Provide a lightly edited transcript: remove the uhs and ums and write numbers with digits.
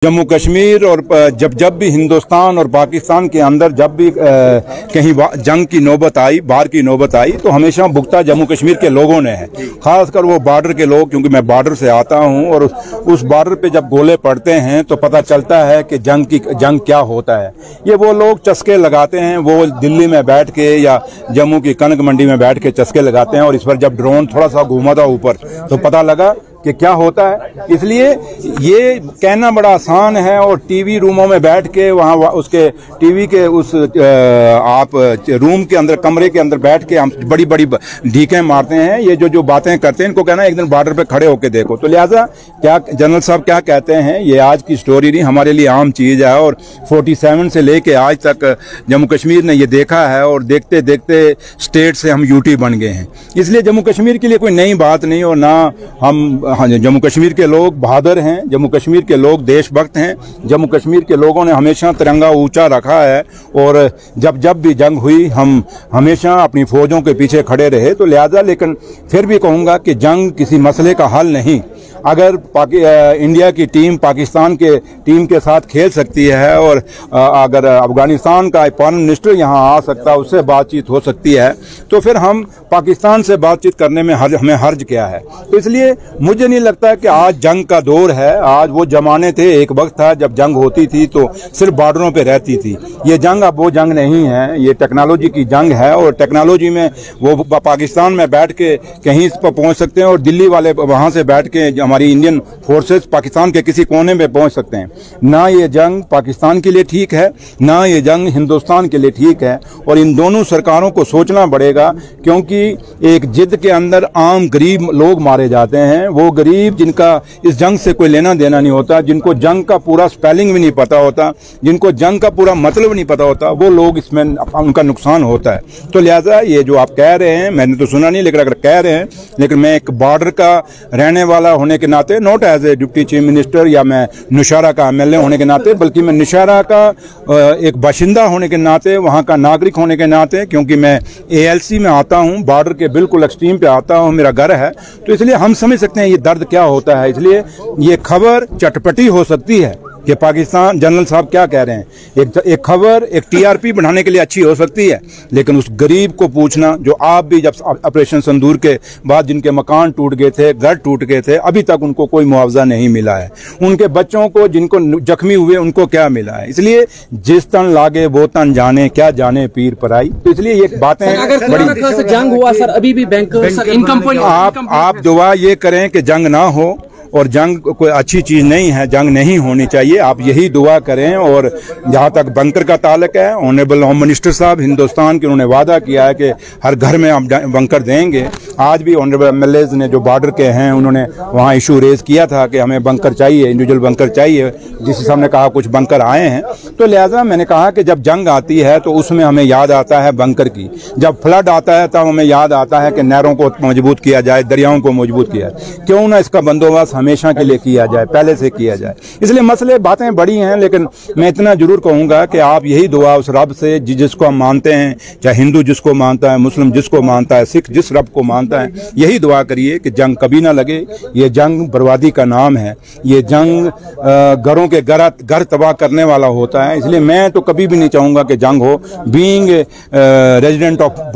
जम्मू कश्मीर और जब भी हिंदुस्तान और पाकिस्तान के अंदर जब भी कहीं जंग की नौबत आई, बाहर की नौबत आई, तो हमेशा भुगता जम्मू कश्मीर के लोगों ने है। खासकर वो बॉर्डर के लोग, क्योंकि मैं बॉर्डर से आता हूं, और उस बॉर्डर पे जब गोले पड़ते हैं तो पता चलता है कि जंग क्या होता है। ये वो लोग चस्के लगाते हैं, वो दिल्ली में बैठ के या जम्मू की कनक मंडी में बैठ के चस्के लगाते हैं, और इस पर जब ड्रोन थोड़ा सा घूमा था ऊपर तो पता लगा कि क्या होता है। इसलिए ये कहना बड़ा आसान है, और टीवी रूमों में बैठ के वहाँ उसके टीवी के उस आप रूम के अंदर, कमरे के अंदर बैठ के हम बड़ी बड़ी ढीकें मारते हैं। ये जो बातें करते हैं, इनको कहना एक दिन बॉर्डर पे खड़े होके देखो। तो लिहाजा क्या जनरल साहब क्या कहते हैं, ये आज की स्टोरी नहीं, हमारे लिए आम चीज़ है। और 47 से लेके आज तक जम्मू कश्मीर ने ये देखा है, और देखते देखते स्टेट से हम यूटी बन गए हैं। इसलिए जम्मू कश्मीर के लिए कोई नई बात नहीं, और ना हम, हाँ, जम्मू कश्मीर के लोग बहादुर हैं, जम्मू कश्मीर के लोग देशभक्त हैं, जम्मू कश्मीर के लोगों ने हमेशा तिरंगा ऊंचा रखा है, और जब भी जंग हुई हम हमेशा अपनी फौजों के पीछे खड़े रहे। तो लिहाजा, लेकिन फिर भी कहूँगा कि जंग किसी मसले का हल नहीं। अगर इंडिया की टीम पाकिस्तान के टीम के साथ खेल सकती है, और अगर अफगानिस्तान का फॉरेन मिनिस्टर यहाँ आ सकता है, उससे बातचीत हो सकती है, तो फिर हम पाकिस्तान से बातचीत करने में हमें हर्ज क्या है। तो इसलिए मुझे नहीं लगता कि आज जंग का दौर है। आज वो जमाने थे, एक वक्त था जब जंग होती थी तो सिर्फ बॉर्डरों पे रहती थी। ये जंग अब वो जंग नहीं है, ये टेक्नोलॉजी की जंग है, और टेक्नोलॉजी में वो पाकिस्तान में बैठ के कहीं पर पहुंच सकते हैं, और दिल्ली वाले वहां से बैठ के हमारी इंडियन फोर्सेस पाकिस्तान के किसी कोने में पहुंच सकते हैं। ना ये जंग पाकिस्तान के लिए ठीक है, ना ये जंग हिंदुस्तान के लिए ठीक है। और इन दोनों सरकारों को सोचना पड़ेगा, क्योंकि एक जिद के अंदर आम गरीब लोग मारे जाते हैं। वो गरीब जिनका इस जंग से कोई लेना देना नहीं होता, जिनको जंग का पूरा स्पेलिंग भी नहीं पता होता, जिनको जंग का पूरा मतलब नहीं पता होता, वो लोग इसमें उनका नुकसान होता है। तो लिहाजा ये जो आप कह रहे हैं, मैंने तो सुना नहीं, लेकिन अगर कह रहे हैं, लेकिन मैं एक बॉर्डर का रहने वाला होने के नाते, not as a deputy chief minister या मैं नौशहरा का MLA होने के नाते, बल्कि मैं नौशहरा का एक बाशिंदा होने के नाते, वहाँ का नागरिक होने के नाते, क्योंकि मैं ALC में आता हूँ, बॉर्डर के बिल्कुल एक्सट्रीम पे आता हूँ, मेरा घर है, तो इसलिए हम समझ सकते हैं ये दर्द क्या होता है। इसलिए ये खबर चटपटी हो सकती है कि पाकिस्तान जनरल साहब क्या कह रहे हैं, एक खबर एक TRP बढ़ाने के लिए अच्छी हो सकती है, लेकिन उस गरीब को पूछना, जो आप भी जब ऑपरेशन सिंदूर के बाद जिनके मकान टूट गए थे, घर टूट गए थे, अभी तक उनको कोई मुआवजा नहीं मिला है। उनके बच्चों को जिनको जख्मी हुए उनको क्या मिला है। इसलिए जिस तन लागे वो तन जाने, क्या जाने पीर पराई। तो इसलिए ये बातें बड़ी जंग हुआ सर, अभी भी बैंक इनकम, आप दुआ ये करें कि जंग ना हो, और जंग कोई अच्छी चीज़ नहीं है, जंग नहीं होनी चाहिए। आप यही दुआ करें। और जहाँ तक बंकर का ताल्लुक है, ऑनरेबल होम मिनिस्टर साहब हिंदुस्तान के, उन्होंने वादा किया है कि हर घर में हम बंकर देंगे। आज भी ऑनरेबल MLAs ने जो बॉर्डर के हैं, उन्होंने वहाँ इशू रेज किया था कि हमें बंकर चाहिए, इंडिविजुअल बंकर चाहिए। जिस साहब ने कहा कुछ बंकर आए हैं, तो लिहाजा मैंने कहा कि जब जंग आती है तो उसमें हमें याद आता है बंकर की। जब फ्लड आता है तब हमें याद आता है कि नहरों को मजबूत किया जाए, दरियाओं को मजबूत किया जाए। क्यों ना इसका बंदोबस्त हमेशा के लिए किया जाए, पहले से किया जाए। इसलिए मसले बातें बड़ी हैं, लेकिन मैं इतना जरूर कहूंगा कि आप यही दुआ उस रब से जिसको हम मानते हैं, चाहे हिंदू जिसको मानता है, मुस्लिम जिसको मानता है, सिख जिस रब को मानता है, यही दुआ करिए कि जंग कभी ना लगे। ये जंग बर्बादी का नाम है, ये जंग घरों के घर तबाह करने वाला होता है। इसलिए मैं तो कभी भी नहीं चाहूंगा कि जंग हो। Being resident of